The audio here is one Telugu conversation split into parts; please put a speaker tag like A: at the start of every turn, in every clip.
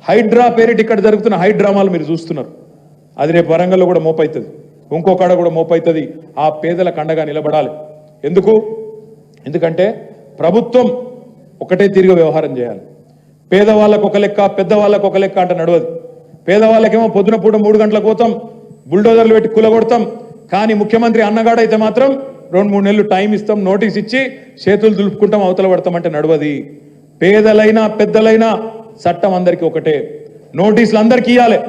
A: హైడ్రా పేరిట ఇక్కడ జరుగుతున్న హైడ్రామాలు మీరు చూస్తున్నారు. అది రేపు వరంగల్లో కూడా మోపైతుంది, ఇంకొకడ కూడా మోపైతుంది. ఆ పేదలకు అండగా నిలబడాలి. ఎందుకంటే ప్రభుత్వం ఒకటే తిరిగి వ్యవహారం చేయాలి. పేదవాళ్ళకు ఒక లెక్క, పెద్దవాళ్ళకు ఒక లెక్క అంటే నడవదు. పేదవాళ్ళకేమో పొద్దున పూట 3 గంటలకు పోతాం, బుల్డోజర్లు పెట్టి కూలగొడతాం. కానీ ముఖ్యమంత్రి అన్నగాడైతే మాత్రం 2-3 నెలలు టైం ఇస్తాం, నోటీస్ ఇచ్చి చేతులు దులుపుకుంటాం, అవతల పడతామంటే నడవది. పేదలైనా పెద్దలైనా చట్టం అందరికీ ఒకటే. నోటీసులు అందరికీ ఇవ్వాలి,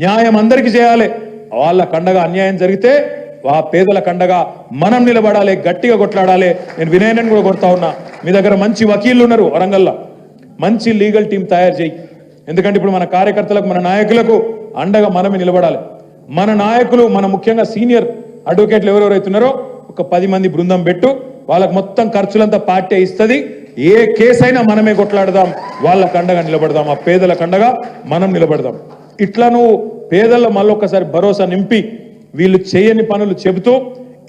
A: న్యాయం అందరికీ చేయాలి. వాళ్ళ కండగా అన్యాయం జరిగితే ఆ పేదల కండగా మనం నిలబడాలి, గట్టిగా కొట్లాడాలి. నేను వినయనని కూడా కొడతా ఉన్నా, మీ దగ్గర మంచి వకీళ్ళు ఉన్నారు వరంగల్లో, మంచి లీగల్ టీం తయారు చేయి. ఎందుకంటే ఇప్పుడు మన కార్యకర్తలకు, మన నాయకులకు అండగా మనమే నిలబడాలి. మన నాయకులు, మన ముఖ్యంగా సీనియర్ అడ్వకేట్లు ఎవరెవరైతున్నారో ఒక 10 మంది బృందం పెట్టు, వాళ్ళకు మొత్తం ఖర్చులంతా పార్టీ ఇస్తుంది. ఏ కేసైనా మనమే కొట్లాడదాం, వాళ్ళ కండగా నిలబడదాం, ఆ పేదల కండగా మనం నిలబడదాం. ఇట్లా నువ్వు పేదల్లో మళ్ళొక్కసారి భరోసా నింపి వీళ్ళు చేయని పనులు చెబుతూ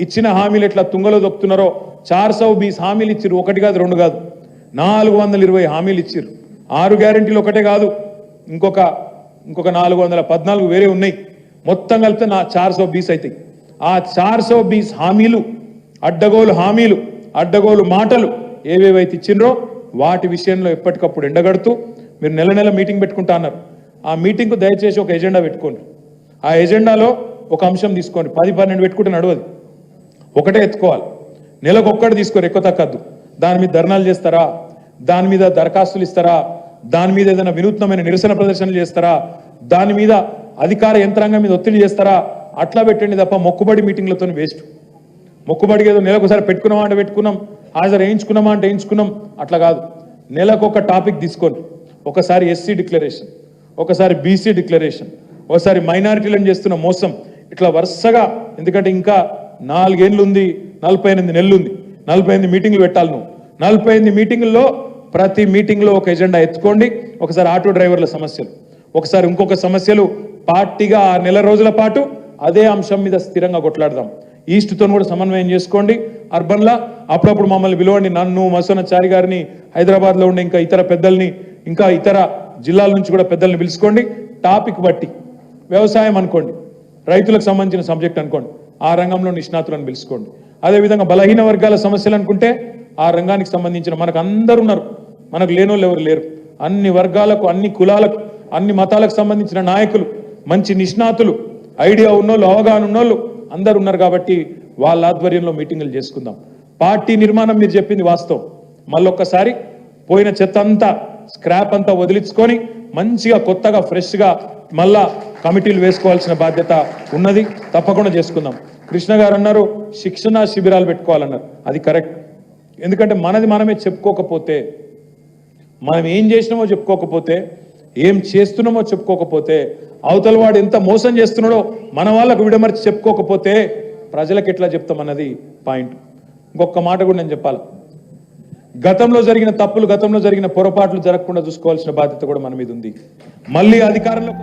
A: ఇచ్చిన హామీలు ఎట్లా తుంగలో దొక్కుతున్నారో 420 హామీలు ఇచ్చిర్రు, 1 కాదు 2 కాదు, 420 హామీలు ఇచ్చిర్రు. 6 గ్యారెంటీలు ఒకటే కాదు, ఇంకొక 414 వేరే ఉన్నాయి. మొత్తం కలిపితే 420 అవుతాయి. ఆ 420 హామీలు, అడ్డగోలు హామీలు, అడ్డగోలు మాటలు ఏవేవైతే ఇచ్చిండ్రో వాటి విషయంలో ఎప్పటికప్పుడు ఎండగడుతూ మీరు నెల నెల మీటింగ్ పెట్టుకుంటా అన్నారు. ఆ మీటింగ్కు దయచేసి ఒక ఎజెండా పెట్టుకోండి. ఆ ఎజెండాలో ఒక అంశం తీసుకోండి. 10-12 పెట్టుకుంటే నడవదు, ఒకటే ఎత్తుకోవాలి. నెలకు ఒక్కటి తీసుకోరు, ఎక్కువ తక్కద్దు. దాని మీద ధర్నాలు చేస్తారా, దాని మీద దరఖాస్తులు ఇస్తారా, దాని మీద ఏదైనా వినూత్నమైన నిరసన ప్రదర్శనలు చేస్తారా, దాని మీద అధికార యంత్రాంగం మీద ఒత్తిడి చేస్తారా, అట్లా పెట్టండి తప్ప మొక్కుబడి మీటింగ్లతో వేస్ట్. మొక్కుబడికి ఏదో నెలకు ఒకసారి పెట్టుకున్నామా అంటే పెట్టుకున్నాం, హాజరు వేయించుకున్నామా అంటే వేయించుకున్నాం, అట్లా కాదు. నెలకు ఒక టాపిక్ తీసుకోండి. ఒకసారి ఎస్సీ డిక్లరేషన్, ఒకసారి బీసీ డిక్లరేషన్, ఒకసారి మైనారిటీలను చేస్తున్న మోసం, ఇట్లా వరుసగా. ఎందుకంటే ఇంకా 4 ఏళ్ళు ఉంది, 48 నెలలు ఉంది, 48 మీటింగ్లు పెట్టాలి. నువ్వు 48 మీటింగుల్లో ప్రతి మీటింగ్లో ఒక ఎజెండా ఎత్తుకోండి. ఒకసారి ఆటో డ్రైవర్ల సమస్యలు, ఒకసారి ఇంకొక సమస్యలు, పార్టీగా 6 నెలల రోజుల పాటు అదే అంశం మీద స్థిరంగా కొట్లాడదాం. ఈస్ట్తో కూడా సమన్వయం చేసుకోండి. అర్బన్లా అప్పుడప్పుడు మమ్మల్ని పిలవండి, నన్ను, మసోనాచారి గారిని, హైదరాబాద్లో ఉండే ఇంకా ఇతర పెద్దల్ని, ఇంకా ఇతర జిల్లాల నుంచి కూడా పెద్దల్ని పిలుచుకోండి. టాపిక్ బట్టి వ్యవసాయం అనుకోండి, రైతులకు సంబంధించిన సబ్జెక్ట్ అనుకోండి, ఆ రంగంలో నిష్ణాతులను పిలుచుకోండి. అదేవిధంగా బలహీన వర్గాల సమస్యలు అనుకుంటే ఆ రంగానికి సంబంధించిన, మనకు అందరు ఉన్నారు, మనకు లేనోళ్ళు ఎవరు లేరు. అన్ని వర్గాలకు, అన్ని కులాలకు, అన్ని మతాలకు సంబంధించిన నాయకులు, మంచి నిష్ణాతులు, ఐడియా ఉన్నోళ్ళు, అవగాహన ఉన్నోళ్ళు అందరు ఉన్నారు. కాబట్టి వాళ్ళ ఆధ్వర్యంలో మీటింగులు చేసుకుందాం. పార్టీ నిర్మాణం మీరు చెప్పింది వాస్తవం. మళ్ళొక్కసారి పోయిన చెత్త అంతా, స్క్రాప్ అంతా వదిలించుకొని మంచిగా కొత్తగా ఫ్రెష్గా మళ్ళా కమిటీలు వేసుకోవాల్సిన బాధ్యత ఉన్నది. తప్పకుండా చేసుకుందాం. కృష్ణ గారు అన్నారు శిక్షణ శిబిరాలు పెట్టుకోవాలన్నారు, అది కరెక్ట్. ఎందుకంటే మనది మనమే చెప్పుకోకపోతే, మనం ఏం చేసినామో చెప్పుకోకపోతే, ఏం చేస్తున్నామో చెప్పుకోకపోతే, అవతల వాడు ఎంత మోసం చేస్తున్నాడో మన వాళ్ళకు విడమర్చి చెప్పుకోకపోతే ప్రజలకు ఎట్లా చెప్తామన్నది పాయింట్. ఇంకొక మాట కూడా నేను చెప్పాలి. గతంలో జరిగిన తప్పులు, గతంలో జరిగిన పొరపాట్లు జరగకుండా చూసుకోవాల్సిన బాధ్యత కూడా మన మీద ఉంది. మళ్ళీ అధికారంలో